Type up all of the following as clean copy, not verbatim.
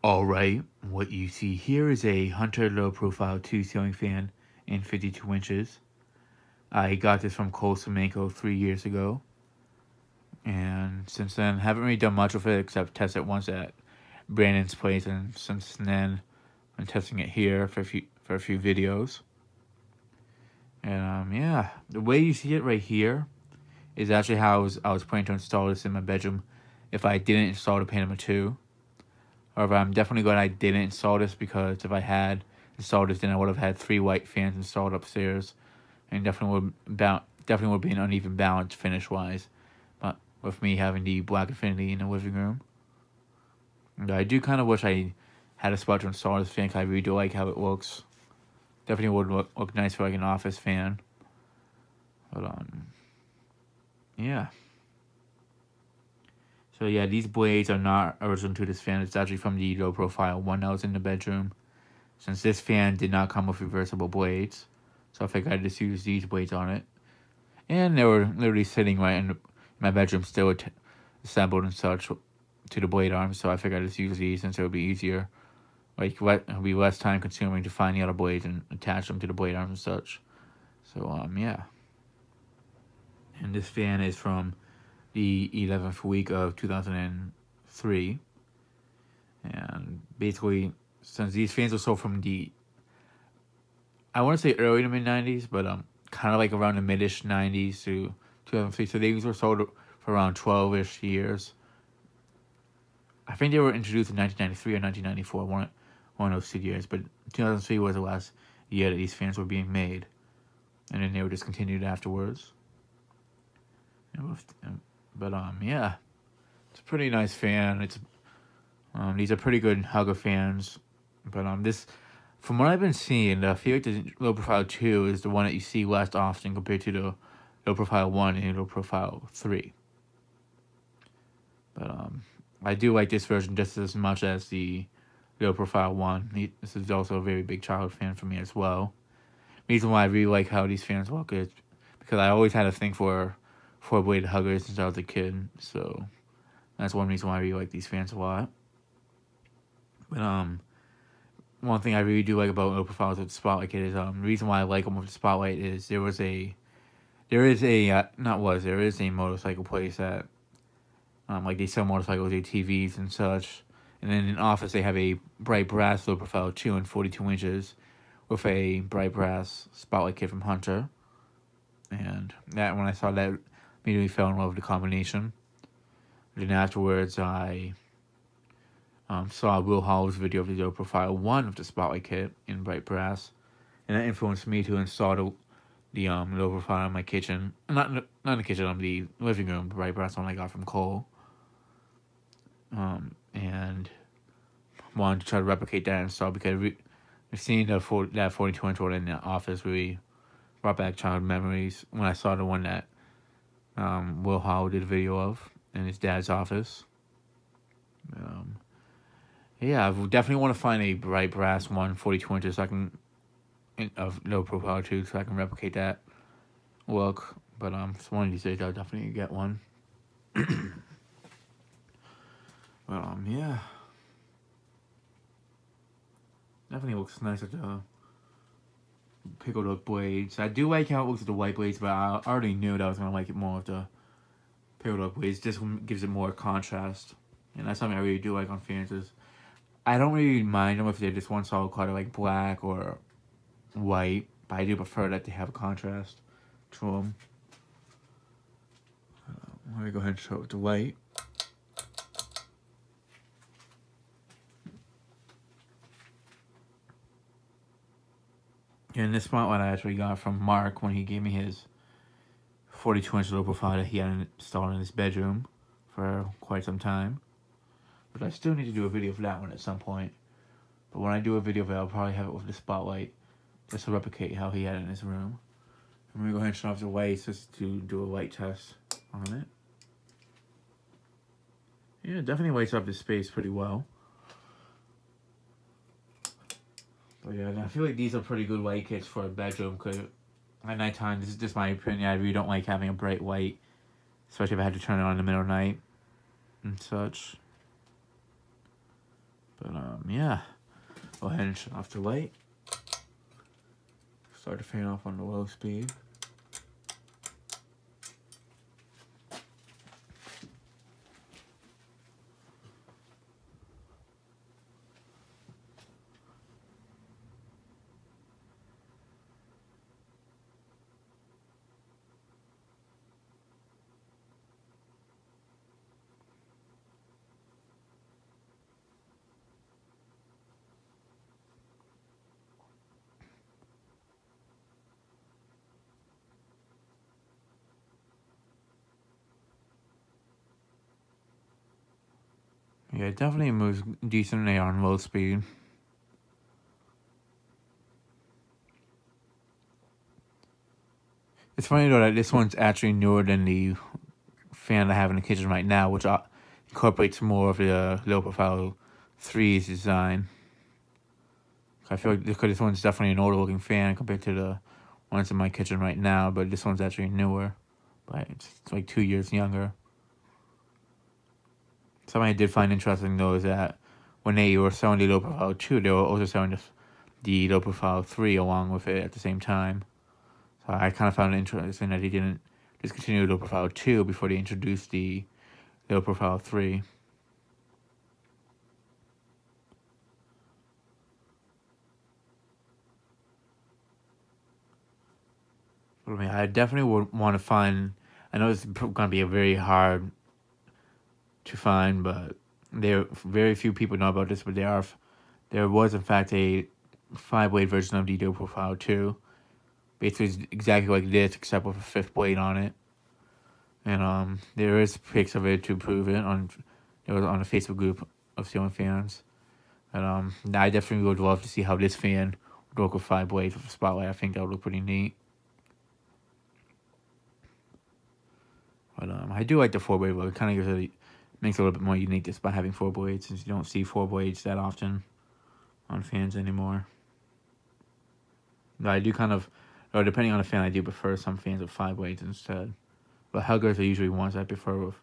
Alright, what you see here is a Hunter low profile 2 ceiling fan in 52 inches. I got this from Cole Semenko 3 years ago. And since then, haven't really done much with it except test it once at Brandon's place. And since then, I'm testing it here for a few videos. And yeah, the way you see it right here is actually how I was planning to install this in my bedroom if I didn't install the Panama 2. However, I'm definitely glad I didn't install this because if I had installed this, then I would have had 3 white fans installed upstairs, and definitely would be an uneven balance finish wise. But with me having the black infinity in the living room, and I do kind of wish I had a spot to install this fan because I really do like how it looks. Definitely would look nice for like an office fan. But yeah. So yeah, these blades are not original to this fan. It's actually from the low profile one that was in the bedroom. Since this fan did not come with reversible blades, so I figured I'd just use these blades on it. And they were literally sitting right in my bedroom, still assembled and such to the blade arms. So I figured I'd just use these since it would be easier. Like it would be less time consuming to find the other blades and attach them to the blade arms and such. So yeah. And this fan is from the 11th week of 2003. And basically, since these fans were sold from I want to say early to mid 90s, but kind of like around the mid-ish 90s to 2003. So these were sold for around 12-ish years. I think they were introduced in 1993 or 1994, one of those 2 years. But 2003 was the last year that these fans were being made, and then they were discontinued afterwards. But yeah, it's a pretty nice fan. These are pretty good hugger fans. But this, from what I've been seeing, I feel like the low profile 2 is the one that you see less often compared to the low profile 1 and low profile 3. But I do like this version just as much as the low profile 1. This is also a very big childhood fan for me as well. The reason why I really like how these fans look is because I always had a thing for 4-bladed huggers since I was a kid. So that's one reason why I really like these fans a lot. But one thing I really do like about low profiles with the Spotlight Kit is the reason why I like them with the Spotlight is there is a motorcycle place that like they sell motorcycles, ATVs and such. And then in office they have a bright brass low profile 2 and 42 inches with a bright brass Spotlight Kit from Hunter. And that when I saw that, immediately fell in love with the combination. Then afterwards I saw Will Hollow's video of the low profile 1 of the Spotlight Kit in bright brass, and that influenced me to install the low profile in my kitchen. Not in the kitchen, the living room, the bright brass one I got from Cole. And wanted to try to replicate that install because seeing that 42-inch one in the office really brought back childhood memories when I saw the one that Will Hollow did a video of in his dad's office. Yeah, I definitely want to find a bright brass 42 inches so I can of low profile too, so I can replicate that look. But so one of these days I'll definitely get one. But yeah, definitely looks nice with the pickled blades. I do like how it looks with the white blades, but I already knew that I was gonna like it more with the pickled blades. Just gives it more contrast, and that's something I really do like on fans. Is I don't really mind them if they're just one solid color like black or white, but I do prefer that they have a contrast to them. Let me go ahead and show it the white. And this spotlight I actually got from Mark when he gave me his 42-inch low profile that he had installed in his bedroom for quite some time. But I still need to do a video of that one at some point. But when I do a video of it, I'll probably have it with the spotlight just to replicate how he had it in his room. I'm going to go ahead and shut off the lights just to do a light test on it. Yeah, it definitely lights up the space pretty well. But yeah, I feel like these are pretty good light kits for a bedroom because at nighttime, this is just my opinion, I really don't like having a bright light, especially if I had to turn it on in the middle of the night and such. But Yeah, go ahead and shut off the light. Start the fan off on the low speed. Yeah, it definitely moves decently on low speed. It's funny though that this one's actually newer than the fan I have in the kitchen right now, which incorporates more of the low profile 3's design. I feel like because this one's definitely an older looking fan compared to the ones in my kitchen right now, but this one's actually newer, but it's like 2 years younger. Something I did find interesting though is that when they were selling the low profile 2, they were also selling the low profile 3 along with it at the same time. So I kind of found it interesting that they didn't discontinue low profile 2 before they introduced the low profile 3. But I mean, I definitely would want to find. I know it's going to be a very hard to find, but there very few people know about this. But there was in fact a 5-blade version of the low profile 2. Basically, it's exactly like this, except with a 5th blade on it. And there is pics of it to prove it it was on a Facebook group of ceiling fans. And I definitely would love to see how this fan would work with 5 blades with a spotlight. I think that would look pretty neat. But I do like the 4-blade look. It kind of makes it a little bit more unique just by having 4 blades, since you don't see 4 blades that often on fans anymore. But I do or depending on the fan, I do prefer some fans with 5 blades instead. But Helgers are usually ones I prefer with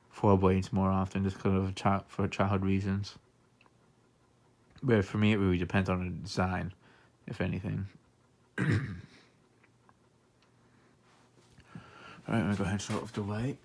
4 blades more often, just because of for childhood reasons. But for me, it really depends on the design, if anything. Alright, I'm going to go ahead and start with the light.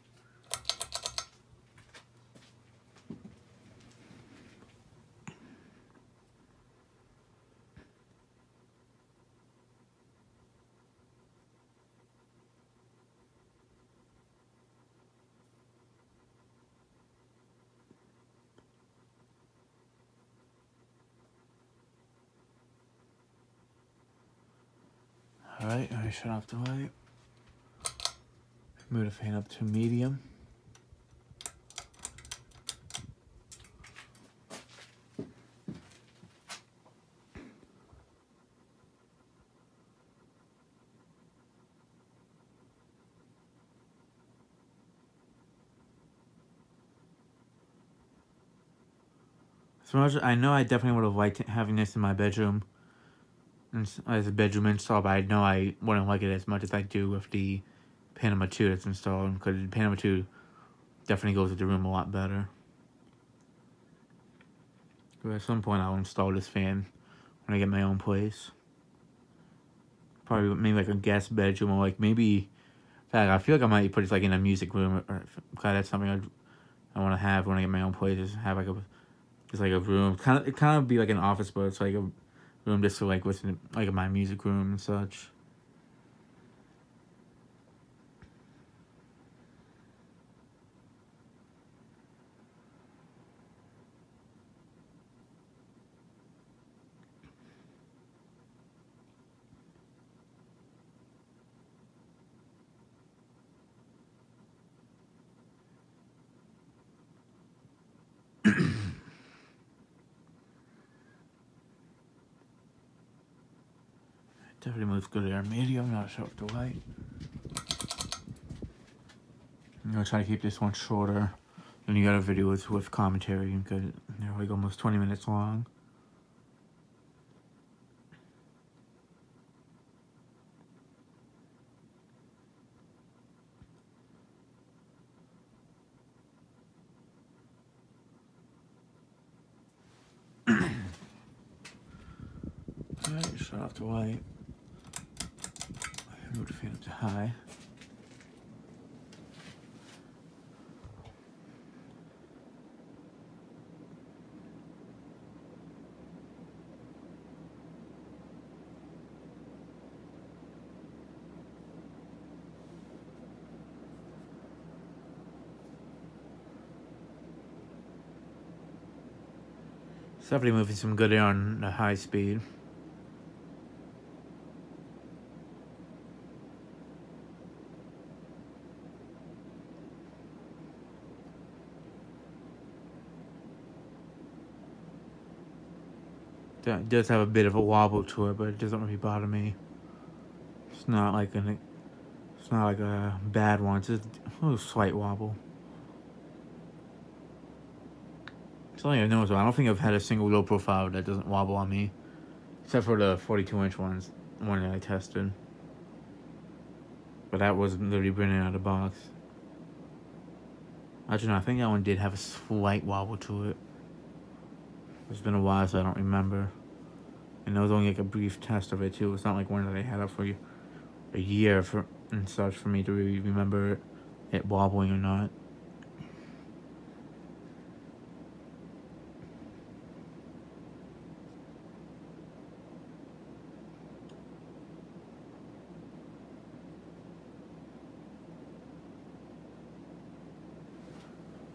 Alright, I shut off the light. Move the fan up to medium. So much, I know I definitely would have liked having this in my bedroom as a bedroom install, but I know I wouldn't like it as much as I do with the Panama 2 that's installed, because the Panama 2 definitely goes with the room a lot better. But at some point, I'll install this fan when I get my own place. Probably maybe like a guest bedroom, or like maybe. In fact, I feel like I might put it like in a music room, or that's something I want to have when I get my own place. Is have like a room. It kind of be like an office, but it's like a room just to like listen to like my music room and such. Definitely moves good air medium. Not show up the light. I'm gonna try to keep this one shorter than the other videos with commentary, because they're like almost 20 minutes long. Shut off the white. Move the fan up to high. It's definitely moving some good air on the high speed. It does have a bit of a wobble to it, but it doesn't really bother me. It's not like a bad one. It's just a little slight wobble. It's only I've noticed. I don't think I've had a single low profile that doesn't wobble on me, except for the 42-inch one that I tested. But that was literally printed out of the box. Actually, no, I think that one did have a slight wobble to it. It's been a while, so I don't remember. And it was only like a brief test of it too. It's not like one that I had up for a year and such for me to really remember it wobbling or not.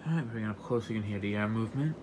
Alright, bring it up close so you can hear the air movement.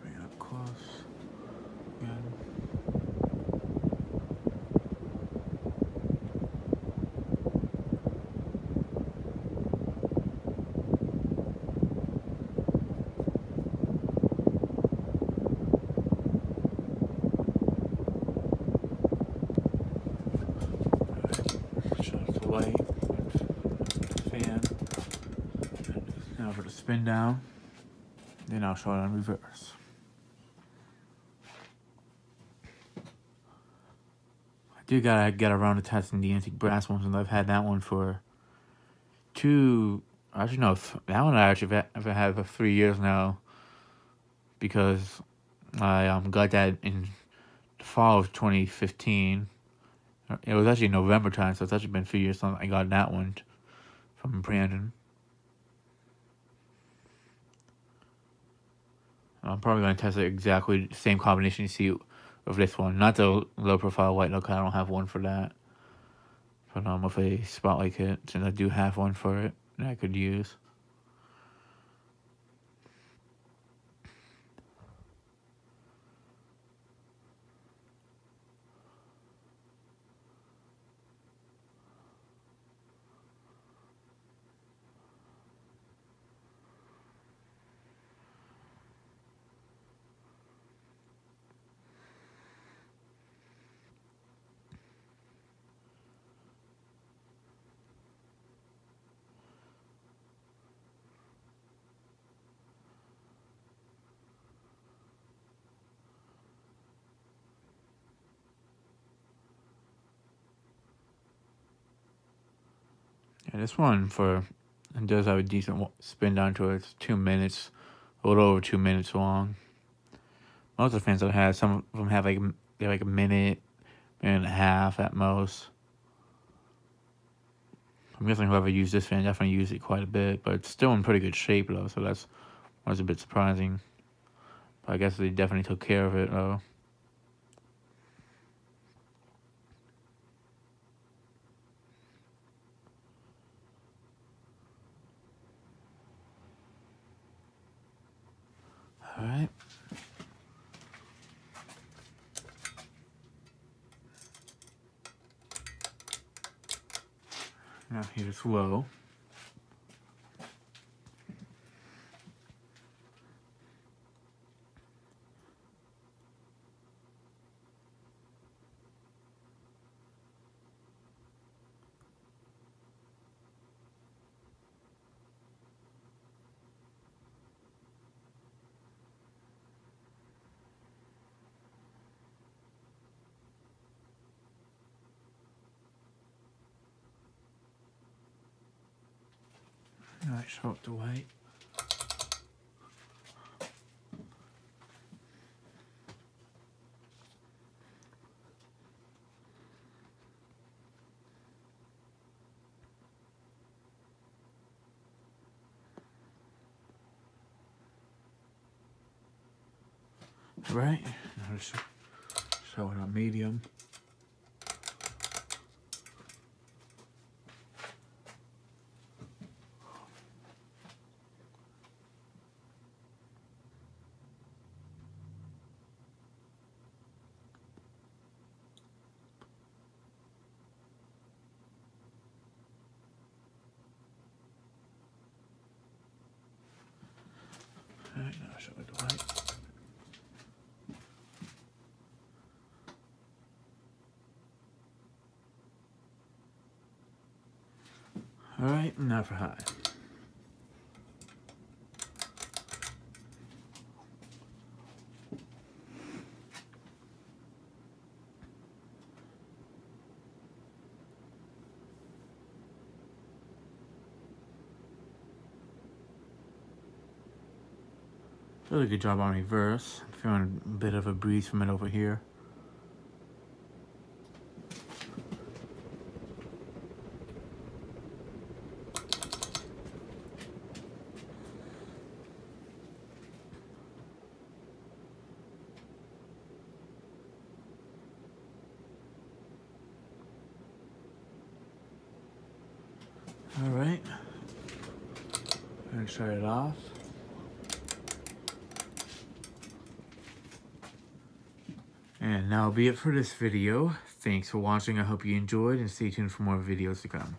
Bring it up close again. Shut off the light, fan. Now for the spin down. Then I'll show it on reverse. I do gotta get around to testing the antique brass ones, and I've had that one for actually no, that one I actually have had for 3 years now, because I got that in the fall of 2015. It was actually November time, so it's actually been a few years since I got that one from Brandon. I'm probably going to test it exactly the same combination you see of this one. Not the low profile white look, I don't have one for that. But with a spotlight kit, since I do have one for it that I could use. Yeah, this one it does have a decent spin down to it. It's 2 minutes, a little over 2 minutes long. Most of the fans I've had, some of them have they're like a minute and a half at most. I'm guessing whoever used this fan definitely used it quite a bit, but it's still in pretty good shape though, so that was a bit surprising. But I guess they definitely took care of it though. Alright. Now here's low. Alright, show it the white. Right, now just show it on medium. Alright, now show it the white. Alright, now for high. Really good job on reverse. I'm feeling a bit of a breeze from it over here. All right, I'm gonna shut it off. And that'll be it for this video. Thanks for watching. I hope you enjoyed, and stay tuned for more videos to come.